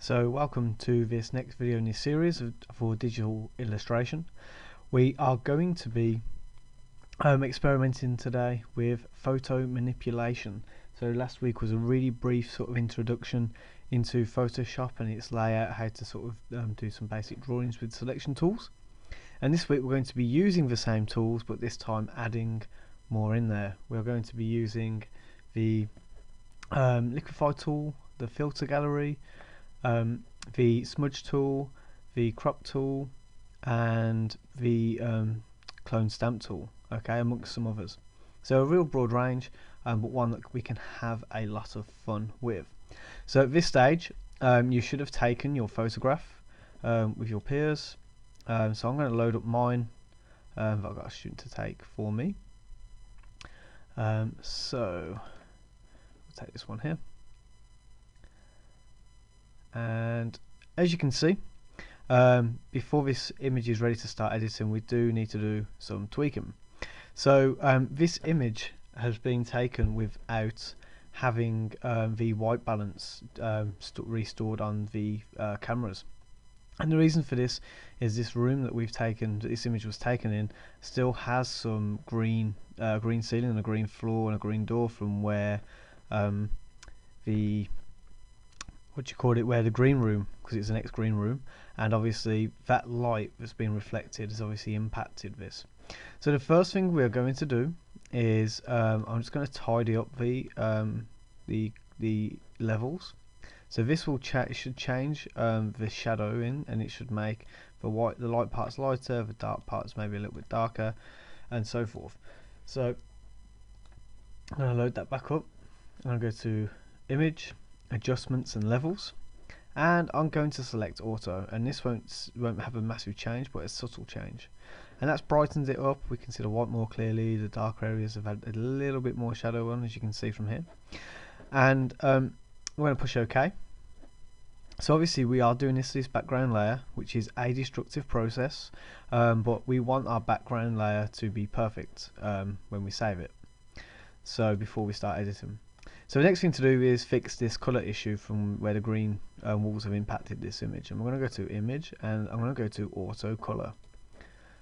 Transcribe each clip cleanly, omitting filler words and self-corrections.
So welcome to this next video in this series for digital illustration. We are going to be experimenting today with photo manipulation. So last week was a really brief sort of introduction into Photoshop and its layout, how to sort of do some basic drawings with selection tools. And this week we're going to be using the same tools, but this time adding more in there. We're going to be using the Liquify tool, the filter gallery, the smudge tool, the crop tool, and the clone stamp tool, okay, amongst some others. So a real broad range, but one that we can have a lot of fun with. So at this stage, you should have taken your photograph with your peers. So I'm going to load up mine that I've got a student to take for me. So we'll take this one here. And as you can see, before this image is ready to start editing, we do need to do some tweaking. So this image has been taken without having the white balance restored on the cameras. And the reason for this is this room that we've taken, this image was taken in, still has some green ceiling and a green floor and a green door from where where the green room, because it's an ex-green room, and obviously that light that's been reflected has obviously impacted this. So the first thing we're going to do is I'm just going to tidy up the levels. So this should change the shadow in, and it should make the light parts lighter, the dark parts maybe a little bit darker, and so forth. So I'm going to load that back up. I'm going to go to Image, Adjustments and Levels, and I'm going to select Auto, and this won't have a massive change, but a subtle change, and that's brightened it up. We can see the white more clearly, the dark areas have had a little bit more shadow on, as you can see from here. And we're going to push OK. So obviously we are doing this background layer, which is a destructive process, but we want our background layer to be perfect when we save it, so before we start editing. So the next thing to do is fix this color issue from where the green walls have impacted this image, and we're going to go to Image, and I'm going to go to Auto Color.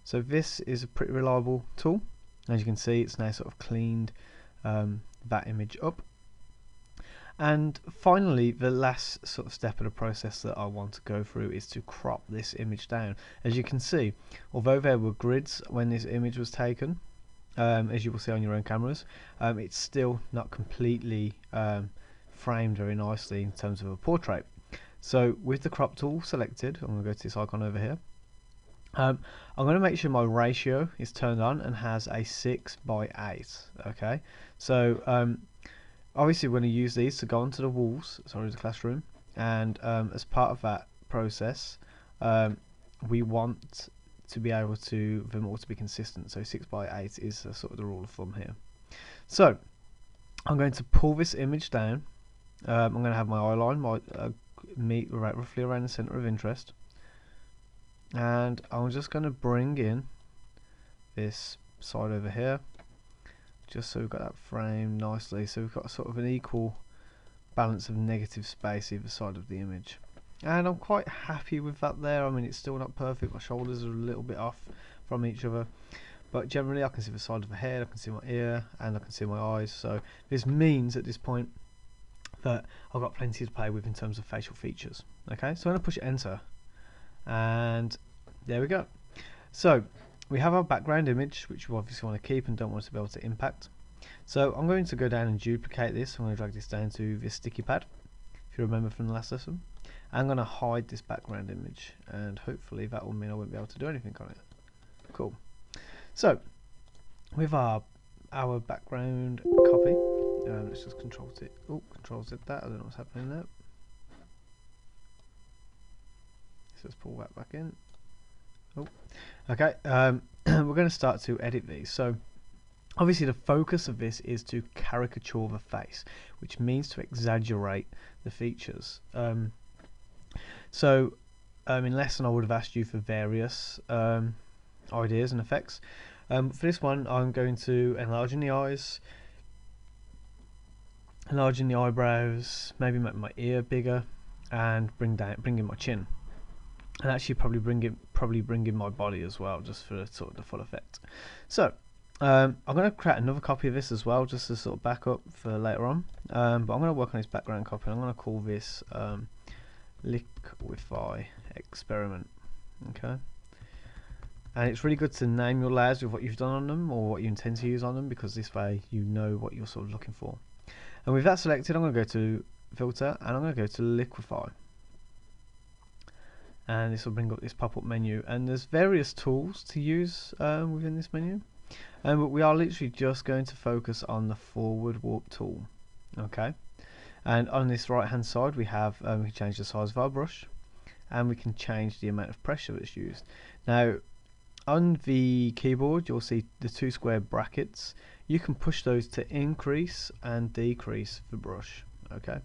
So this is a pretty reliable tool. As you can see, it's now sort of cleaned that image up. And finally, the last sort of step of the process that I want to go through is to crop this image down. As you can see, although there were grids when this image was taken, as you will see on your own cameras, it's still not completely framed very nicely in terms of a portrait. So with the crop tool selected, I'm going to go to this icon over here. I'm going to make sure my ratio is turned on and has a 6:8. Okay, so obviously we're going to use these to go onto the walls, the classroom, and as part of that process, we want to be able to them all to be consistent. So 6:8 is sort of the rule of thumb here. So I'm going to pull this image down. I'm going to have my eye line meet roughly around the center of interest, and I'm just going to bring in this side over here, just so we've got that framed nicely, so we've got sort of an equal balance of negative space either side of the image. And I'm quite happy with that there. I mean, it's still not perfect, my shoulders are a little bit off from each other, but generally I can see the side of the head, I can see my ear, and I can see my eyes. So this means at this point that I've got plenty to play with in terms of facial features. Okay, so I'm going to push enter, and there we go. So we have our background image, which we obviously want to keep and don't want to be able to impact. So I'm going to go down and duplicate this. I'm going to drag this down to this sticky pad, if you remember from the last lesson. I'm going to hide this background image, and hopefully that will mean I won't be able to do anything on it. Cool. So with our background copy, let's just Control Z. Oh, Control Z that. I don't know what's happening there. Let's just pull that back in. Oh, okay. We're going to start to edit these. So obviously the focus of this is to caricature the face, which means to exaggerate the features. So in lesson I would have asked you for various ideas and effects. For this one I'm going to enlarge in the eyes, enlarge in the eyebrows, maybe make my ear bigger, and bring in my chin, and actually probably bring in my body as well, just for sort of the full effect. So I'm going to create another copy of this as well, just as sort of backup for later on. But I'm going to work on this background copy, and I'm going to call this Liquify experiment. Okay. And it's really good to name your layers with what you've done on them or what you intend to use on them, because this way you know what you're sort of looking for. And with that selected, I'm going to go to Filter, and I'm going to go to Liquify. And this will bring up this pop-up menu, and there's various tools to use within this menu, but we are literally just going to focus on the forward warp tool. Okay, and on this right hand side we have we can change the size of our brush, and we can change the amount of pressure that's used. Now on the keyboard you'll see the two square brackets. You can push those to increase and decrease the brush, okay,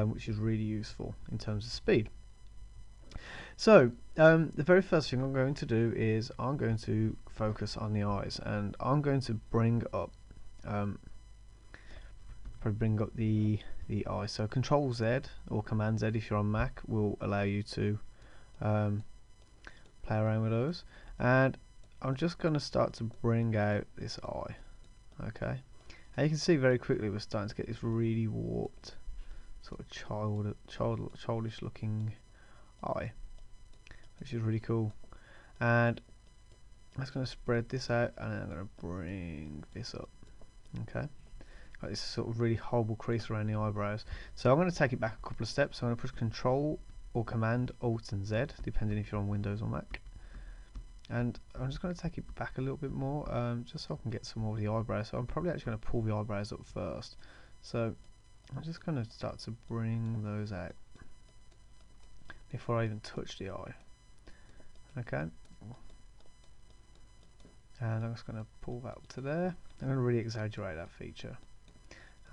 which is really useful in terms of speed. So the very first thing I'm going to do is I'm going to focus on the eyes, and I'm going to bring up the eye. So Control Z or Command Z if you're on Mac will allow you to play around with those, and I'm just going to start to bring out this eye. Okay, and you can see very quickly we're starting to get this really warped sort of childish looking eye, which is really cool. And I'm just going to spread this out, and then I'm going to bring this up. Okay, got this sort of really horrible crease around the eyebrows. So I'm going to take it back a couple of steps. So I'm going to push Control or Command Alt and Z, depending if you're on Windows or Mac. And I'm just going to take it back a little bit more, just so I can get some more of the eyebrows. So I'm probably actually going to pull the eyebrows up first. So I'm just going to start to bring those out before I even touch the eye. Okay, and I'm just going to pull that up to there. I'm going to really exaggerate that feature.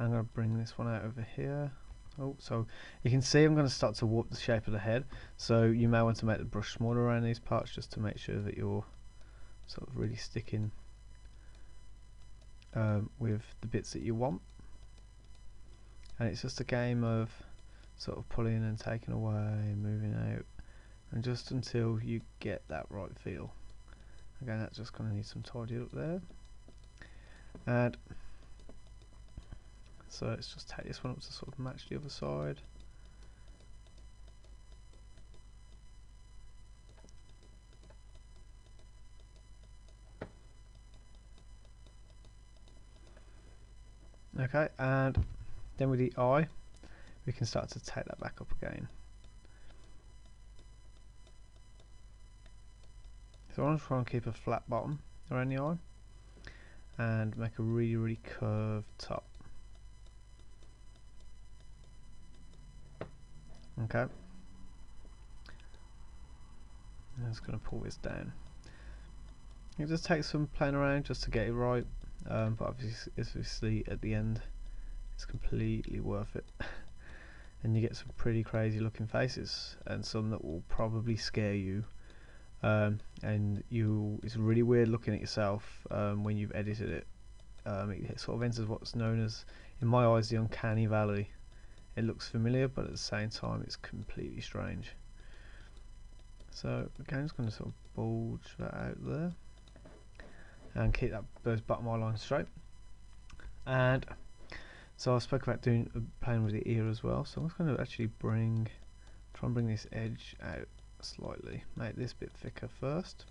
I'm going to bring this one out over here. Oh, so you can see I'm going to start to warp the shape of the head, so you may want to make the brush smaller around these parts just to make sure that you're sort of really sticking with the bits that you want. And it's just a game of sort of pulling and taking away, moving out, and just until you get that right feel. Again, that's just going to need some tidy up there. And so let's just take this one up to sort of match the other side. Okay, and then with the eye we can start to take that back up again. So I want to try and keep a flat bottom around the eye and make a really curved top. Okay, I'm just going to pull this down. It just takes some playing around just to get it right, but obviously at the end it's completely worth it. And you get some pretty crazy looking faces, and some that will probably scare you, and it's really weird looking at yourself when you've edited it. It sort of enters what's known as, in my eyes, the uncanny valley. It looks familiar, but at the same time it's completely strange. So again, I'm just going to sort of bulge that out there and keep those bottom eye lines straight. And so I spoke about playing with the ear as well, so I'm just going to actually try and bring this edge out slightly, make this bit thicker first.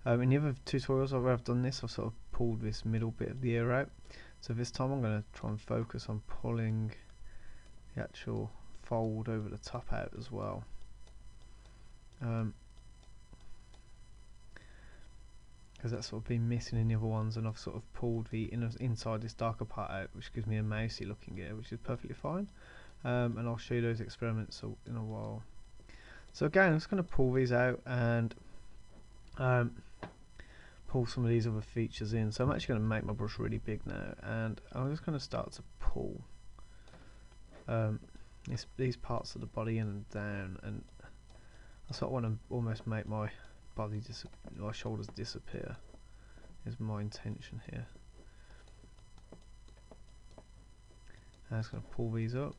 In the other tutorials where I've done this, I've sort of pulled this middle bit of the ear out, so this time I'm going to try and focus on pulling the actual fold over the top out as well. Because that's sort of been missing in the other ones, and I've sort of pulled the inside this darker part out, which gives me a mousy looking ear, which is perfectly fine. And I'll show you those experiments in a while. So again, I'm just going to pull these out and pull some of these other features in. So I'm actually going to make my brush really big now, and I'm just going to start to pull these parts of the body in and down, and I sort of want to almost make my shoulders disappear, is my intention here. I'm just going to pull these up,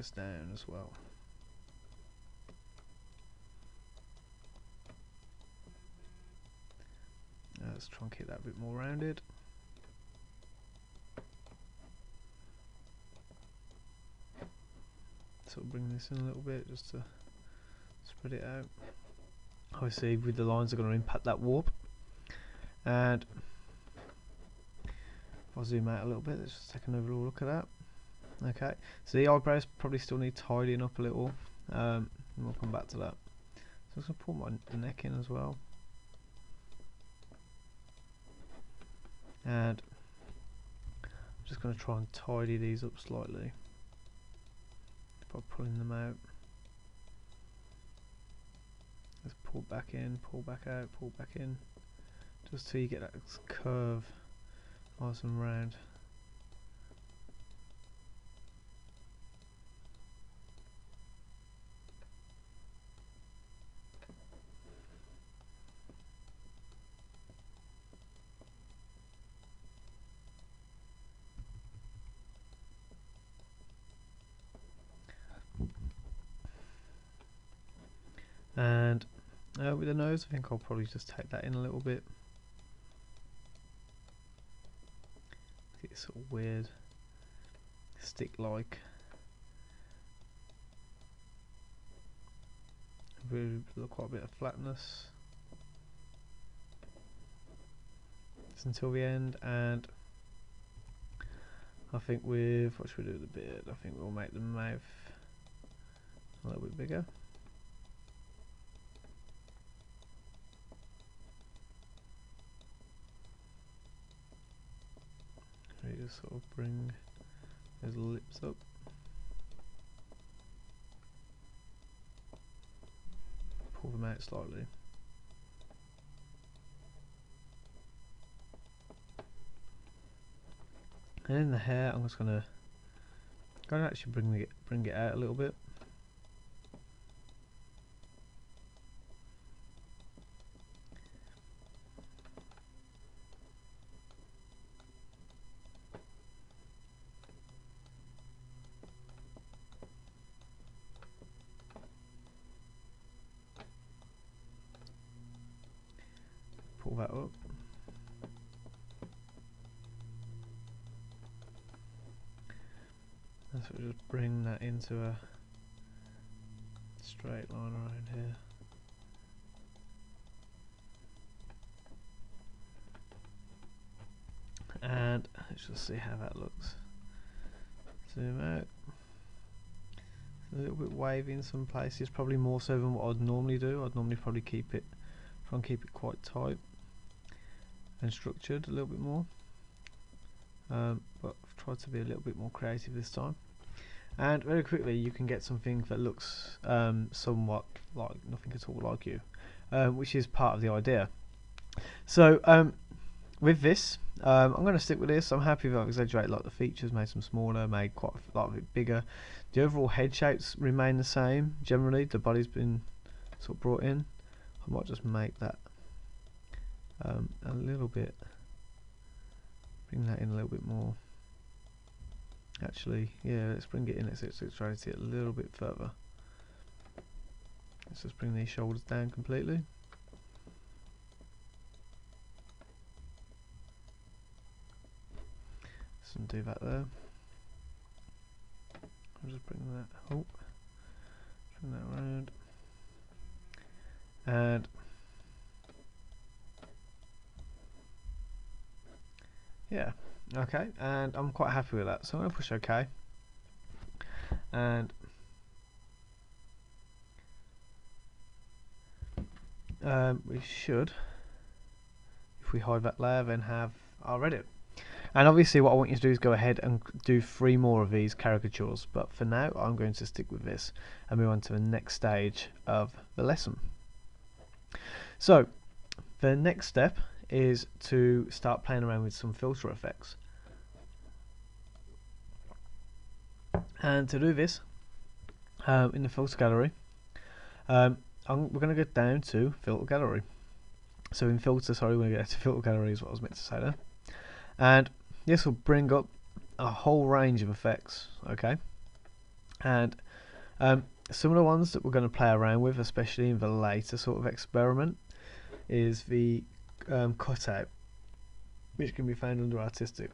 this down as well. Let's try and keep that a bit more rounded. So we'll bring this in a little bit just to spread it out. Obviously with the lines are going to impact that warp. And if I zoom out a little bit, let's just take an overall look at that. Okay, so the eyebrows probably still need tidying up a little, and we'll come back to that. So I'm just going to pull my neck in as well. And I'm just going to try and tidy these up slightly by pulling them out. Let's pull back in, pull back out, pull back in, just till you get that curve nice and round. And with the nose, I think I'll probably just take that in a little bit. It's sort of weird, stick-like. Really look quite a bit of flatness. Just until the end, and I think with what should we do with the beard? I think we'll make the mouth a little bit bigger. Just sort of bring his lips up. Pull them out slightly. And in the hair, I'm just gonna actually bring it out a little bit. Pull that up. And so just bring that into a straight line around here. And let's just see how that looks. Zoom out. It's a little bit wavy in some places, probably more so than what I'd normally do. I'd normally probably try and keep it quite tight and structured a little bit more, but I've tried to be a little bit more creative this time. And very quickly you can get something that looks somewhat like nothing at all like you, which is part of the idea. So with this, I'm going to stick with this. I'm happy that I've exaggerated like the features, made some smaller, made quite a lot of it bigger. The overall head shapes remain the same generally. The body's been sort of brought in. I might just make that a little bit, bring that in a little bit more. Actually, yeah, let's bring it in, let's accentuate it a little bit further. Let's just bring these shoulders down completely. Let's undo that there. I'll just bring that up, bring that around. And yeah, okay, and I'm quite happy with that, so I'm going to push OK. And we should, if we hide that layer, then have our Reddit. And obviously what I want you to do is go ahead and do 3 more of these caricatures, but for now I'm going to stick with this and move on to the next stage of the lesson. So the next step is to start playing around with some filter effects. And to do this, in the filter gallery, we're going to go down to filter gallery. So in filter, sorry, we're going to get to filter gallery is what I was meant to say there. And this will bring up a whole range of effects, okay? And some of the ones that we're going to play around with, especially in the later sort of experiment, is the cutout, which can be found under artistic.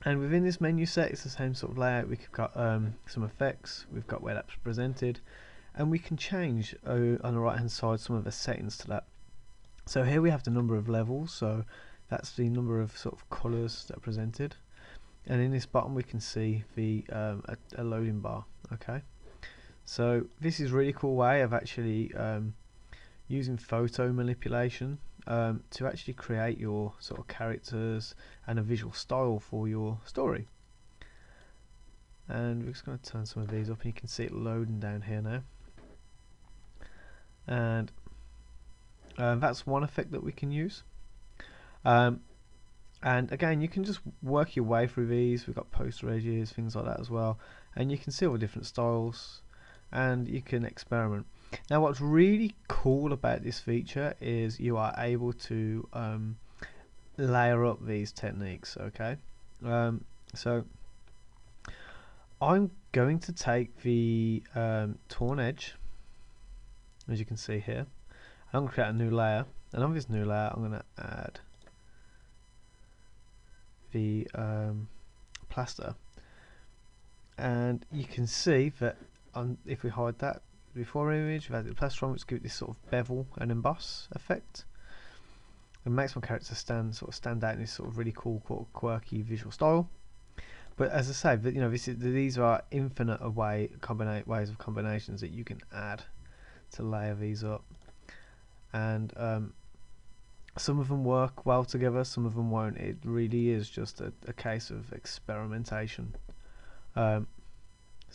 And within this menu set, it's the same sort of layout. We've got some effects, we've got where that's presented, and we can change on the right hand side some of the settings to that. So here we have the number of levels, so that's the number of sort of colours that are presented. And in this bottom we can see the a loading bar. Okay, so this is a really cool way of actually using photo manipulation to actually create your sort of characters and a visual style for your story. And we're just going to turn some of these up, and you can see it loading down here now. And that's one effect that we can use. And again, you can just work your way through these. We've got poster edges, things like that as well, and you can see all the different styles, and you can experiment. Now what's really cool about this feature is you are able to layer up these techniques. Okay, so I'm going to take the torn edge, as you can see here. I'm going to create a new layer, and on this new layer I'm going to add the plaster, and you can see that if we hide that before image, we've added the plaster on, which gives it this sort of bevel and emboss effect. It makes my character stand out in this sort of really cool, quirky visual style. But as I say, you know, these are infinite ways of combinations that you can add to layer these up, and some of them work well together, some of them won't. It really is just a case of experimentation.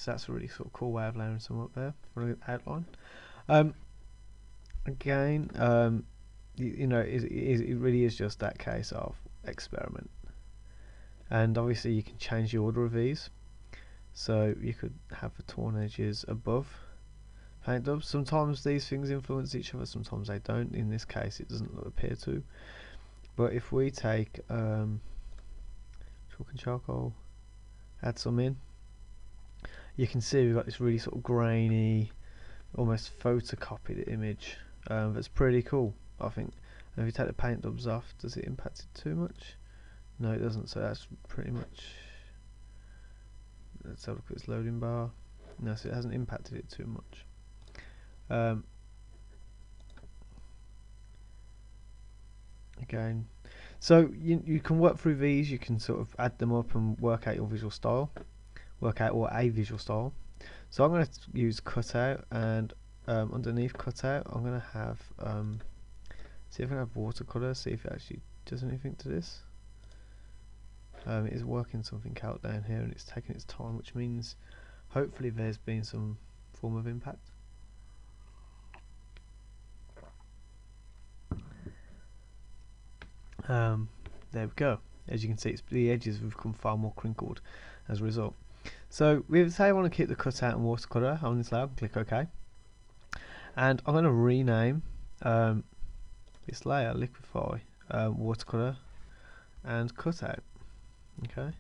So that's a really sort of cool way of layering some up there for an outline. Again, you know, it really is just that case of experiment. And obviously you can change the order of these. So you could have the torn edges above paint up. Sometimes these things influence each other, sometimes they don't. In this case it doesn't appear to. But if we take chalk and charcoal, add some in, you can see we've got this really sort of grainy, almost photocopied image. That's pretty cool, I think. And if you take the paint dubs off, does it impact it too much? No, it doesn't. So that's pretty much. Let's have a look at its loading bar. No, so it hasn't impacted it too much. Again, so you can work through these. You can sort of add them up and work out your visual style. Or a visual style. So I'm going to use cutout, and underneath cutout I'm going to have see if I can have watercolor, see if it actually does anything to this. It is working something out down here, and it's taking its time, which means hopefully there's been some form of impact. There we go. As you can see, the edges have become far more crinkled as a result. So we say I want to keep the cutout and watercolor on this layer. Click OK, and I'm going to rename this layer Liquify, watercolor and cutout. Okay.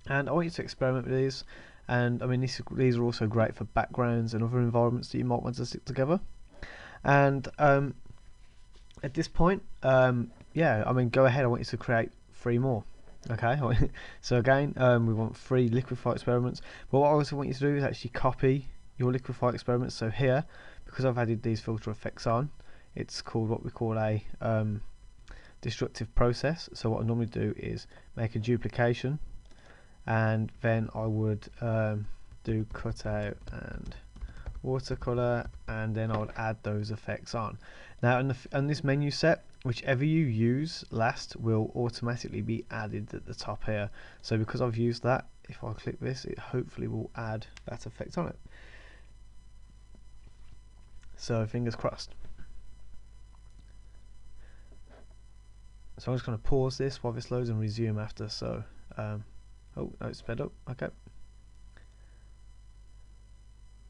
And I want you to experiment with these. And I mean, these are also great for backgrounds and other environments that you might want to stick together. And at this point, yeah, I mean, go ahead. I want you to create 3 more. Okay. So again, we want 3 Liquify experiments. But what I also want you to do is actually copy your Liquify experiments. So here, because I've added these filter effects on, it's called what we call a destructive process. So what I normally do is make a duplication, and then I would do cutout and watercolor, and then I would add those effects on. Now on this menu set, whichever you use last will automatically be added at the top here. So because I've used that, if I click this, it hopefully will add that effect on it. So fingers crossed. So I'm just going to pause this while this loads and resume after. So oh no, it's sped up. Okay,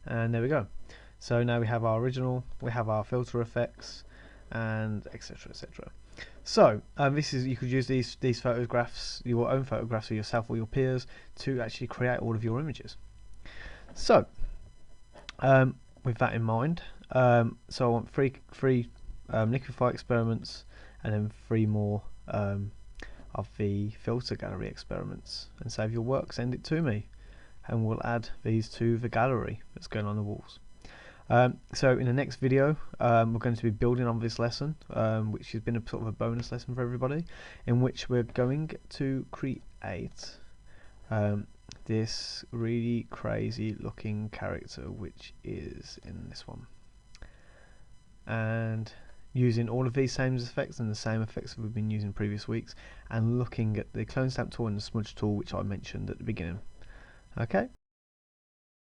and there we go. So now we have our original, we have our filter effects, and etc, etc. So this is, you could use these photographs, your own photographs of yourself or your peers, to actually create all of your images. So with that in mind, so I want three Liquify experiments, and then 3 more of the filter gallery experiments, and save your work, send it to me, and we'll add these to the gallery that's going on the walls. So in the next video, we're going to be building on this lesson, which has been a sort of a bonus lesson for everybody, in which we're going to create this really crazy looking character, which is in this one, and using all of these same effects and the same effects that we've been using previous weeks, and looking at the clone stamp tool and the smudge tool, which I mentioned at the beginning. Okay.